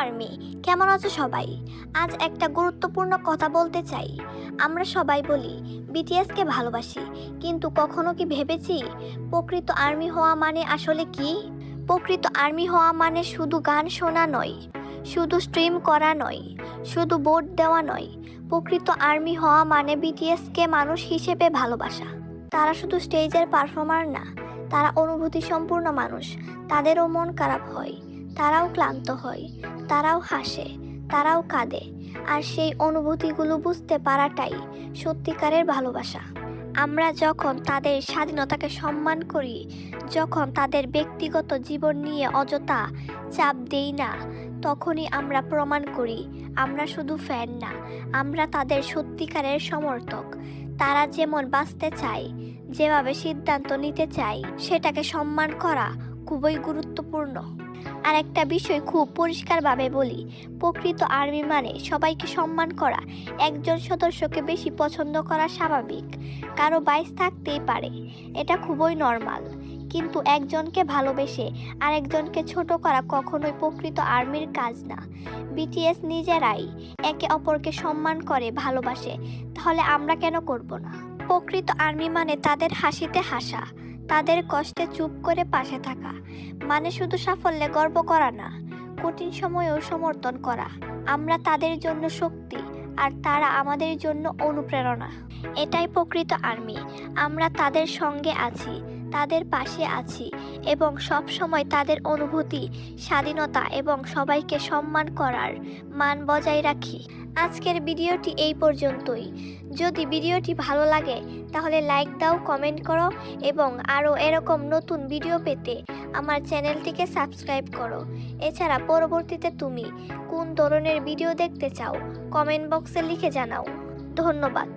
Army, কেমন আছো সবাই? আজ একটা গুরুত্বপূর্ণ কথা বলতে চাই। আমরা সবাই বলি বিটিএসকে ভালোবাসি, কিন্তু কখনো কি ভেবেছি প্রকৃত আর্মি হওয়া মানে আসলে কি? প্রকৃত আর্মি হওয়া মানে শুধু গান শোনা নয়, শুধু স্ট্রিম করা নয়, শুধু ভোট দেওয়া নয়। প্রকৃত আর্মি হওয়া মানে বিটিএসকে মানুষ হিসেবে ভালোবাসা। তারা শুধু স্টেজের পারফর্মার না, তারা অনুভূতি সম্পূর্ণ মানুষ। তাদেরও মন খারাপ হয়, তারাও ক্লান্ত হয়, তারাও হাসে, তারাও কাঁদে। আর সেই অনুভূতিগুলো বুঝতে পারাটাই সত্যিকারের ভালোবাসা। আমরা যখন তাদের স্বাধীনতাকে সম্মান করি, যখন তাদের ব্যক্তিগত জীবন নিয়ে অযথা চাপ দেই না, তখনই আমরা প্রমাণ করি আমরা শুধু ফ্যান না, আমরা তাদের সত্যিকারের সমর্থক। তারা যেমন বাঁচতে চায়, যেভাবে সিদ্ধান্ত নিতে চায়, সেটাকে সম্মান করা খুবই গুরুত্বপূর্ণ। আর একটা বিষয় খুব পরিষ্কারভাবে বলি, প্রকৃত আর্মি মানে সবাইকে সম্মান করা। একজন সদস্যকে বেশি পছন্দ করা স্বাভাবিক, কারো বাইস থাকতেই পারে, এটা খুবই নর্মাল। কিন্তু একজনকে ভালোবেসে আরেকজনকে ছোট করা কখনোই প্রকৃত আর্মির কাজ না। বিটিএস নিজেরাই একে অপরকে সম্মান করে, ভালোবাসে, তাহলে আমরা কেন করব না? প্রকৃত আর্মি মানে তাদের হাসিতে হাসা, তাদের কষ্টে চুপ করে পাশে থাকা, মানে শুধু সাফল্যে গর্ব করা না, কঠিন সময়েও সমর্থন করা। আমরা তাদের জন্য শক্তি, আর তারা আমাদের জন্য অনুপ্রেরণা। এটাই প্রকৃত আর্মি। আমরা তাদের সঙ্গে আছি, তাদের পাশে আছি, এবং সব সময় তাদের অনুভূতি, স্বাধীনতা এবং সবাইকে সম্মান করার মান বজায় রাখি। আজকের ভিডিওটি এই পর্যন্তই। যদি ভিডিওটি ভালো লাগে তাহলে লাইক দাও, কমেন্ট করো, এবং আরও এরকম নতুন ভিডিও পেতে আমার চ্যানেলটিকে সাবস্ক্রাইব করো। এছাড়া পরবর্তীতে তুমি কোন ধরনের ভিডিও দেখতে চাও কমেন্ট বক্সে লিখে জানাও। ধন্যবাদ।